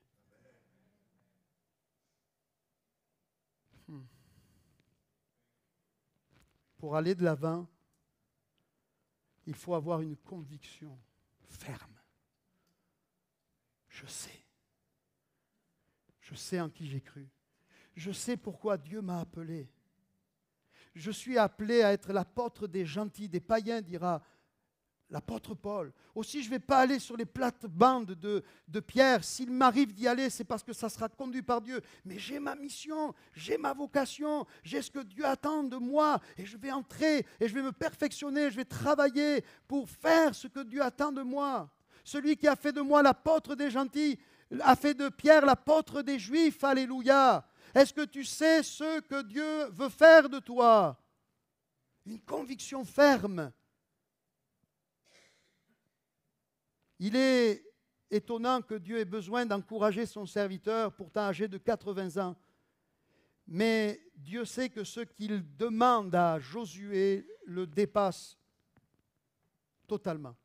[SPEAKER 1] Pour aller de l'avant, il faut avoir une conviction ferme. Je sais. Je sais en qui j'ai cru. Je sais pourquoi Dieu m'a appelé. Je suis appelé à être l'apôtre des gentils, des païens, dira l'apôtre Paul. Aussi, je ne vais pas aller sur les plates-bandes de Pierre. S'il m'arrive d'y aller, c'est parce que ça sera conduit par Dieu. Mais j'ai ma mission, j'ai ma vocation, j'ai ce que Dieu attend de moi. Et je vais entrer, et je vais me perfectionner, je vais travailler pour faire ce que Dieu attend de moi. Celui qui a fait de moi l'apôtre des gentils, a fait de Pierre l'apôtre des Juifs. Alléluia. Est-ce que tu sais ce que Dieu veut faire de toi? Une conviction ferme. Il est étonnant que Dieu ait besoin d'encourager son serviteur, pourtant âgé de 80 ans. Mais Dieu sait que ce qu'il demande à Josué le dépasse totalement.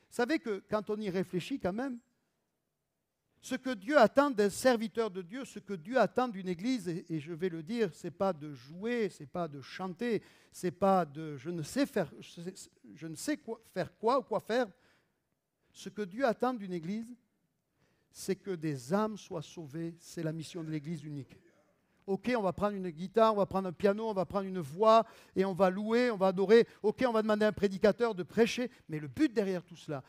[SPEAKER 1] Vous savez que quand on y réfléchit quand même, ce que Dieu attend d'un serviteur de Dieu, ce que Dieu attend d'une église, et je vais le dire, ce n'est pas de jouer, ce n'est pas de chanter, ce n'est pas de je ne sais quoi faire quoi ou quoi faire. Ce que Dieu attend d'une église, c'est que des âmes soient sauvées. C'est la mission de l'église unique. Ok, on va prendre une guitare, on va prendre un piano, on va prendre une voix, et on va louer, on va adorer. Ok, on va demander à un prédicateur de prêcher, mais le but derrière tout cela,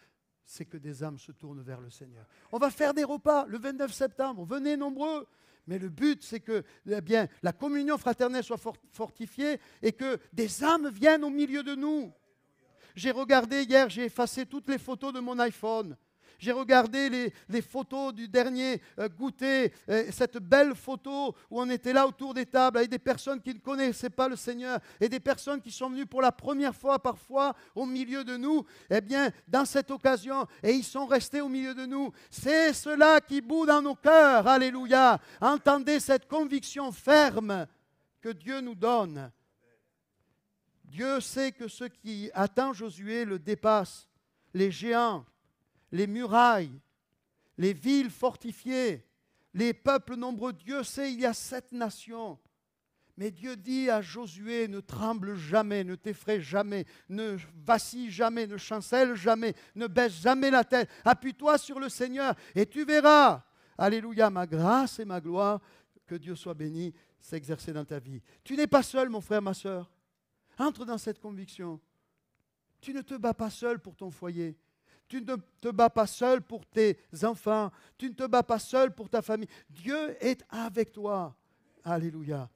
[SPEAKER 1] c'est que des âmes se tournent vers le Seigneur. On va faire des repas le 29 septembre, venez nombreux. Mais le but, c'est que la communion fraternelle soit fortifiée et que des âmes viennent au milieu de nous. J'ai regardé hier, j'ai effacé toutes les photos de mon iPhone. J'ai regardé les photos du dernier goûter, cette belle photo où on était là autour des tables avec des personnes qui ne connaissaient pas le Seigneur et des personnes qui sont venues pour la première fois parfois au milieu de nous. Eh bien, dans cette occasion, et ils sont restés au milieu de nous. C'est cela qui bout dans nos cœurs. Alléluia. Entendez cette conviction ferme que Dieu nous donne. Dieu sait que ce qui attend Josué le dépasse. Les géants, les murailles, les villes fortifiées, les peuples nombreux. Dieu sait, il y a 7 nations. Mais Dieu dit à Josué, ne tremble jamais, ne t'effraie jamais, ne vacille jamais, ne chancelle jamais, ne baisse jamais la tête. Appuie-toi sur le Seigneur et tu verras, alléluia, ma grâce et ma gloire, que Dieu soit béni, s'exercer dans ta vie. Tu n'es pas seul, mon frère, ma soeur. Entre dans cette conviction. Tu ne te bats pas seul pour ton foyer. Tu ne te bats pas seul pour tes enfants. Tu ne te bats pas seul pour ta famille. Dieu est avec toi. Alléluia.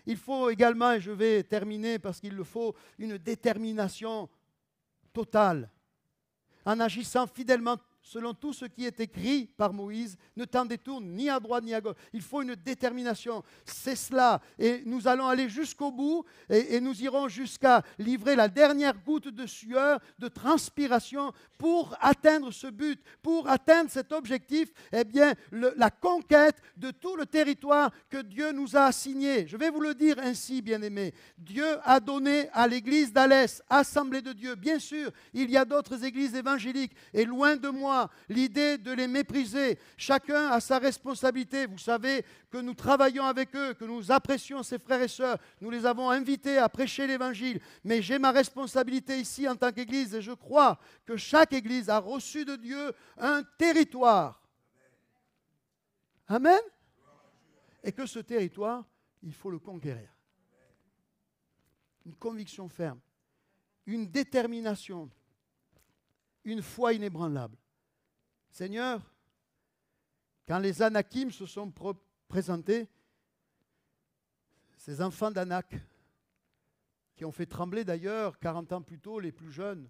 [SPEAKER 1] Il faut également, et je vais terminer parce qu'il le faut, une détermination totale. En agissant fidèlement selon tout ce qui est écrit par Moïse, ne t'en détourne ni à droite ni à gauche. Il faut une détermination. C'est cela. Et nous allons aller jusqu'au bout et nous irons jusqu'à livrer la dernière goutte de sueur, de transpiration pour atteindre ce but, pour atteindre cet objectif, eh bien, la conquête de tout le territoire que Dieu nous a assigné. Je vais vous le dire ainsi, bien-aimés. Dieu a donné à l'église d'Alès, Assemblée de Dieu. Bien sûr, il y a d'autres églises évangéliques et loin de moi l'idée de les mépriser. Chacun a sa responsabilité. Vous savez que nous travaillons avec eux, que nous apprécions ces frères et sœurs. Nous les avons invités à prêcher l'Évangile. Mais j'ai ma responsabilité ici en tant qu'Église et je crois que chaque Église a reçu de Dieu un territoire. Amen. Et que ce territoire, il faut le conquérir. Une conviction ferme, une détermination, une foi inébranlable. Seigneur, quand les Anakim se sont présentés, ces enfants d'Anak, qui ont fait trembler d'ailleurs 40 ans plus tôt les plus jeunes,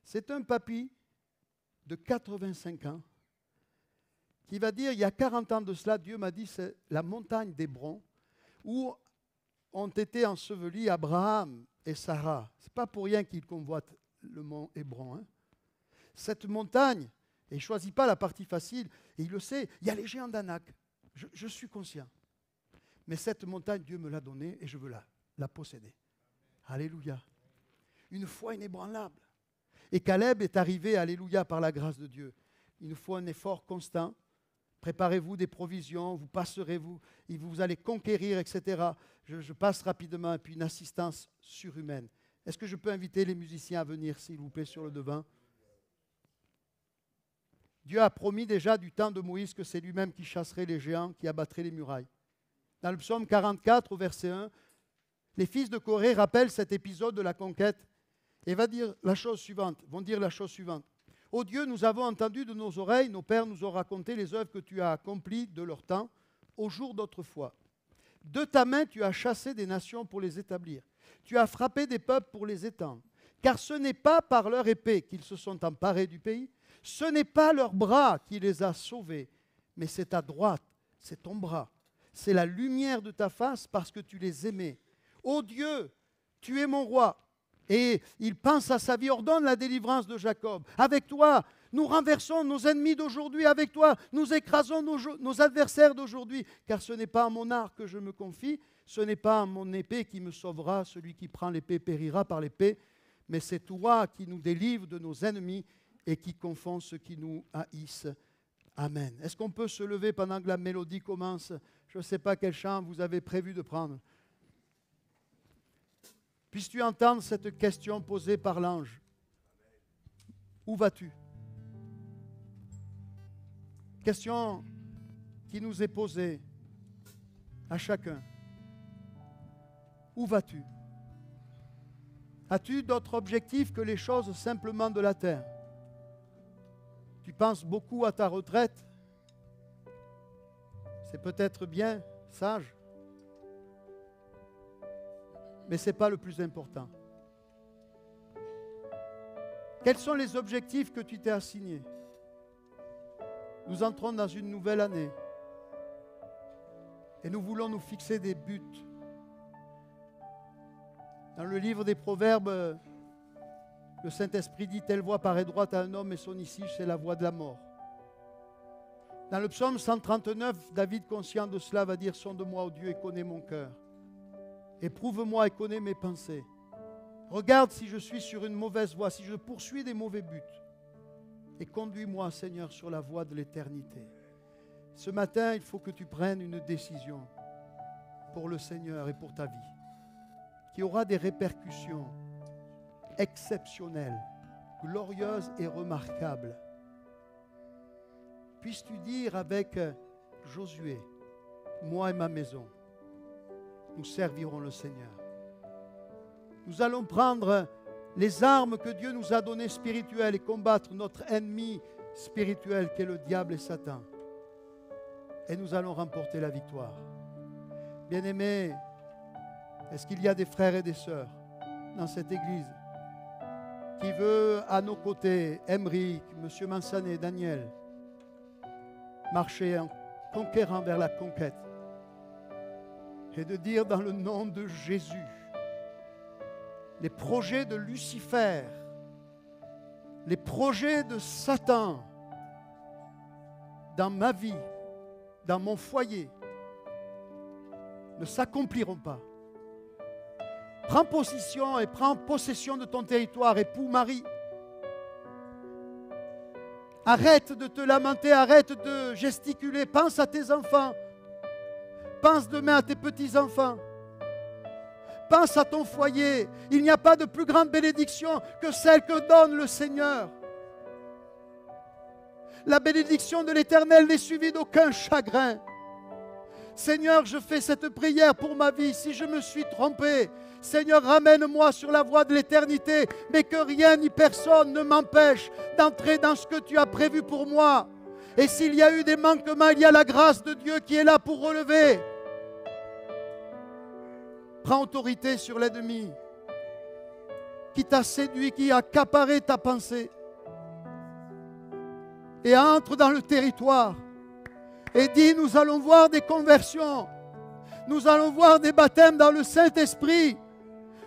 [SPEAKER 1] c'est un papy de 85 ans qui va dire, il y a 40 ans de cela, Dieu m'a dit, c'est la montagne d'Hébron, où ont été ensevelis Abraham et Sarah. Ce n'est pas pour rien qu'ils convoitent le mont Hébron. Hein. Cette montagne, et il ne choisit pas la partie facile, et il le sait, il y a les géants d'Anak. Je suis conscient. Mais cette montagne, Dieu me l'a donnée et je veux la posséder. Alléluia. une foi inébranlable. Et Caleb est arrivé, alléluia, par la grâce de Dieu. Il nous faut un effort constant. Préparez-vous des provisions, vous passerez, vous allez conquérir, etc. Je passe rapidement, et puis une assistance surhumaine. Est-ce que je peux inviter les musiciens à venir, s'il vous plaît, sur le devant? Dieu a promis déjà du temps de Moïse que c'est lui-même qui chasserait les géants, qui abattrait les murailles. Dans le psaume 44, au verset 1, les fils de Corée rappellent cet épisode de la conquête et vont dire la chose suivante. Ô Dieu, nous avons entendu de nos oreilles, nos pères nous ont raconté les œuvres que tu as accomplies de leur temps, au jour d'autrefois. De ta main, tu as chassé des nations pour les établir. Tu as frappé des peuples pour les étendre. Car ce n'est pas par leur épée qu'ils se sont emparés du pays, ce n'est pas leur bras qui les a sauvés, mais c'est ta droite, c'est ton bras. C'est la lumière de ta face parce que tu les aimais. Ô Dieu, tu es mon roi. Et il pense à sa vie, ordonne la délivrance de Jacob. Avec toi, nous renversons nos ennemis d'aujourd'hui. Avec toi, nous écrasons nos adversaires d'aujourd'hui. Car ce n'est pas à mon arc que je me confie, ce n'est pas à mon épée qui me sauvera. Celui qui prend l'épée périra par l'épée. Mais c'est toi qui nous délivres de nos ennemis et qui confond ceux qui nous haïssent. Amen. Est-ce qu'on peut se lever pendant que la mélodie commence? Je ne sais pas quel chant vous avez prévu de prendre. Puisses-tu entendre cette question posée par l'ange? Où vas-tu? Question qui nous est posée à chacun. Où vas-tu? As-tu d'autres objectifs que les choses simplement de la terre? Tu penses beaucoup à ta retraite? C'est peut-être bien, sage. Mais ce n'est pas le plus important. Quels sont les objectifs que tu t'es assignés? Nous entrons dans une nouvelle année et nous voulons nous fixer des buts. Dans le livre des Proverbes, le Saint-Esprit dit « Telle voie paraît droite à un homme et son issue, c'est la voie de la mort. » Dans le psaume 139, David, conscient de cela, va dire « Sonde-moi, ô Dieu, et connais mon cœur. Éprouve-moi et connais mes pensées. Regarde si je suis sur une mauvaise voie, si je poursuis des mauvais buts. Et conduis-moi, Seigneur, sur la voie de l'éternité. » Ce matin, il faut que tu prennes une décision pour le Seigneur et pour ta vie, qui aura des répercussions exceptionnelles, glorieuses et remarquables. Puisses-tu dire avec Josué, moi et ma maison, nous servirons le Seigneur. Nous allons prendre les armes que Dieu nous a données spirituelles et combattre notre ennemi spirituel qui est le diable et Satan. Et nous allons remporter la victoire. Bien-aimés, est-ce qu'il y a des frères et des sœurs dans cette église qui veut à nos côtés, Emeric, M. Mansané, Daniel, marcher en conquérant vers la conquête et de dire dans le nom de Jésus, les projets de Lucifer, les projets de Satan dans ma vie, dans mon foyer, ne s'accompliront pas. Prends position et prends possession de ton territoire, époux, mari. Arrête de te lamenter, arrête de gesticuler, pense à tes enfants. Pense demain à tes petits-enfants. Pense à ton foyer. Il n'y a pas de plus grande bénédiction que celle que donne le Seigneur. La bénédiction de l'Éternel n'est suivie d'aucun chagrin. Seigneur, je fais cette prière pour ma vie. Si je me suis trompé, Seigneur, ramène-moi sur la voie de l'éternité, mais que rien ni personne ne m'empêche d'entrer dans ce que tu as prévu pour moi. Et s'il y a eu des manquements, il y a la grâce de Dieu qui est là pour relever. Prends autorité sur l'ennemi qui t'a séduit, qui a accaparé ta pensée. Et entre dans le territoire et dis, nous allons voir des conversions. Nous allons voir des baptêmes dans le Saint-Esprit.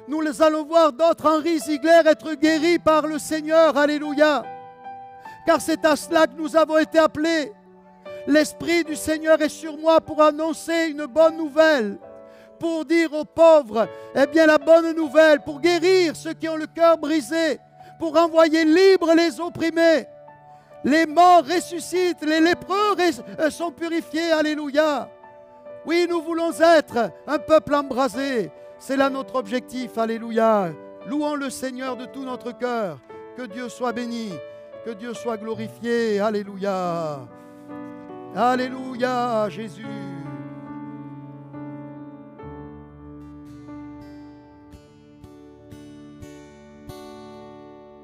[SPEAKER 1] Nous allons voir d'autres Henri Ziegler être guéris par le Seigneur. Alléluia. Car c'est à cela que nous avons été appelés. L'Esprit du Seigneur est sur moi pour annoncer une bonne nouvelle, pour dire aux pauvres, eh bien, la bonne nouvelle, pour guérir ceux qui ont le cœur brisé, pour envoyer libres les opprimés. Les morts ressuscitent, les lépreux sont purifiés. Alléluia. Oui, nous voulons être un peuple embrasé. C'est là notre objectif. Alléluia. Louons le Seigneur de tout notre cœur. Que Dieu soit béni, que Dieu soit glorifié. Alléluia. Alléluia, Jésus.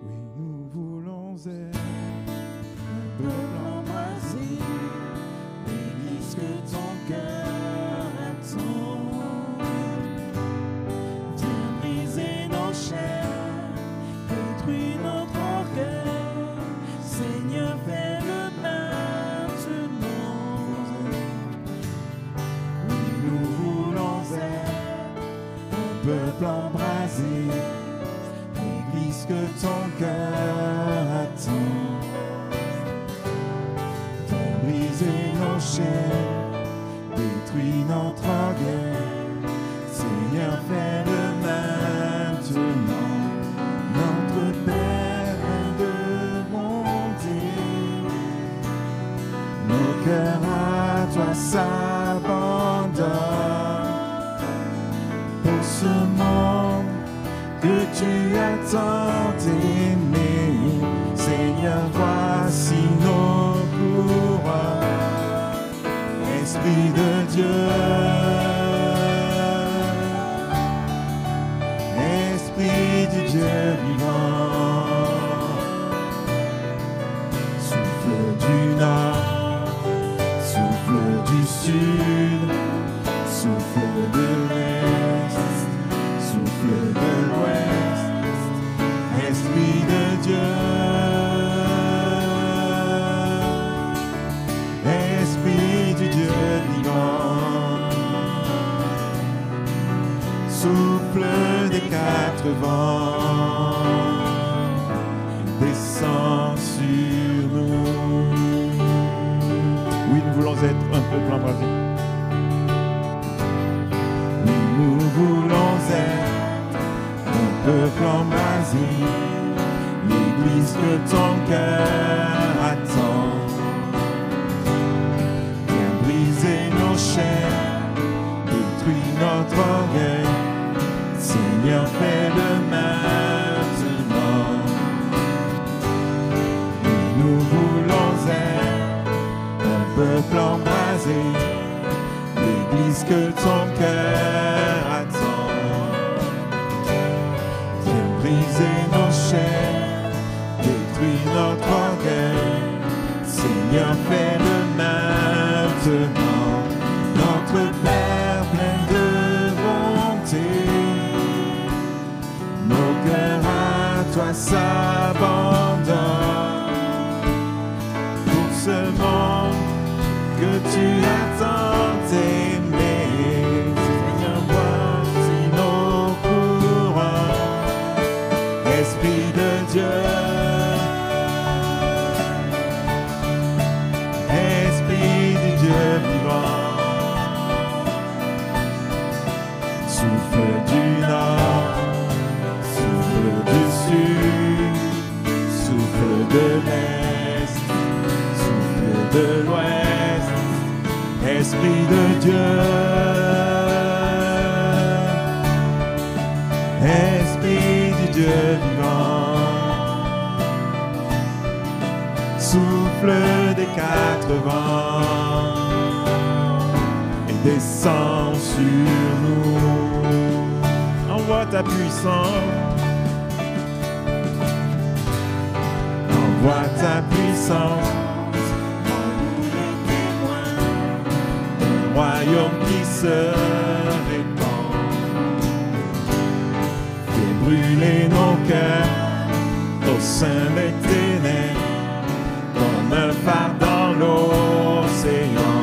[SPEAKER 2] Oui, nous voulons être un peuple embrasé, l'Église que ton cœur attend. Viens briser nos chaînes, détruis notre orgueil, Seigneur, fais-le maintenant. Oui, nous voulons être un peuple embrasé, l'Église que ton cœur attend. Viens briser nos chaînes, détruis notre orgueil, Seigneur, fais-le maintenant. Notre Père est de bonté, nos cœurs à toi s'abandonnent. Pour ce monde que tu as tant aimé, Seigneur, voici nos couronnes. Esprit de Dieu, Esprit du Dieu vivant, souffle du nord, souffle du sud, souffle de l'est, souffle de l'ouest, Esprit de Dieu, Esprit du Dieu vivant, souffle des quatre vents, descend sur nous. Oui, nous voulons être un peuple embrasé. Oui, nous voulons être un peuple embrasé, l'Église que ton cœur attend. Viens briser nos chaînes, détruis notre orgueil, Seigneur, fais-le maintenant. Et nous voulons être un peuple embrasé, l'Église que ton cœur attend. Viens briser nos chaînes, détruis notre orgueil, Seigneur, fais-le maintenant. Notre Père plein de bonté, nos cœurs à toi s'abandonnent. Pour ce monde que tu as tant aimé, Seigneur, voici nos couronnes. Esprit de Dieu, Esprit du Dieu vivant, souffle du nord, souffle du sud, souffle de l'est, souffle de l'ouest, Esprit de Dieu, Esprit du Dieu vivant, souffle des quatre vents et descend sur nous. Envoie ta puissance, envoie ta puissance, rends-nous les témoins d'un royaume qui se répand. Fais brûler nos cœurs au sein des ténèbres, comme un phare dans l'océan.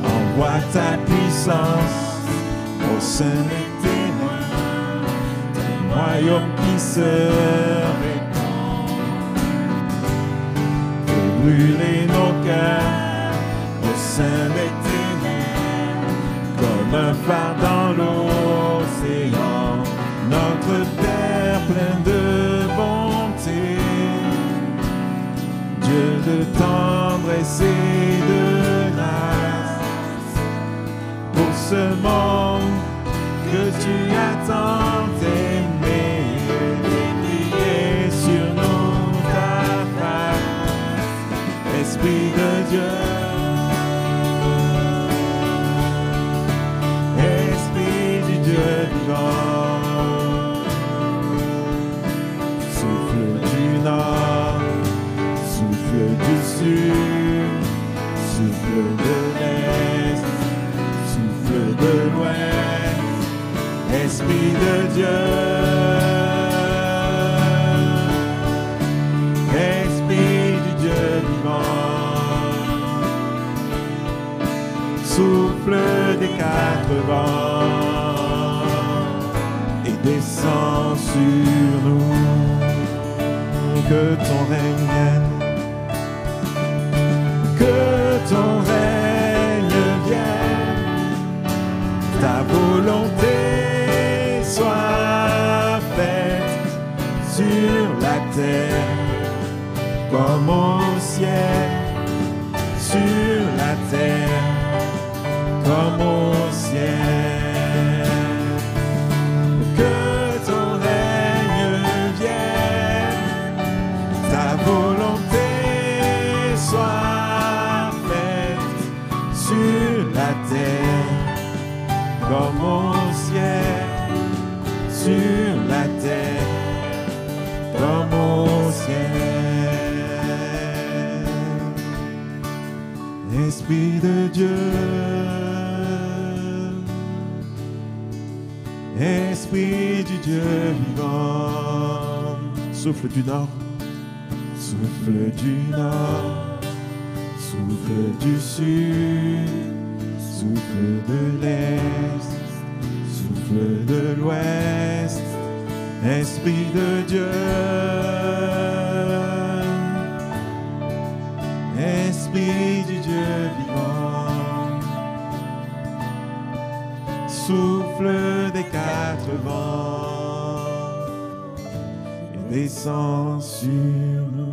[SPEAKER 2] Envoie ta puissance au sein des ténèbres, d'un royaume qui se répand. Fais brûler nos cœurs au sein des ténèbres, comme un phare dans l'océan, notre Père plein de bonté, Dieu de tendresse et de grâce, pour ce monde que tu as tant aimé, briller sur nous ta face, Esprit de Dieu. Souffle du nord, souffle du sud, souffle de l'est, souffle de l'ouest, Esprit de Dieu, Esprit du Dieu vivant, souffle des quatre vents, descends sur nous, que ton règne vienne, que ton règne vienne, ta volonté soit faite sur la terre comme au ciel, sur la terre comme au ciel. Comme au ciel, sur la terre, comme au ciel. Esprit de Dieu, Esprit du Dieu vivant, souffle du nord, souffle du nord, souffle du sud, souffle de l'est, souffle de l'ouest, Esprit de Dieu, Esprit du Dieu vivant, souffle des quatre vents et descend sur nous.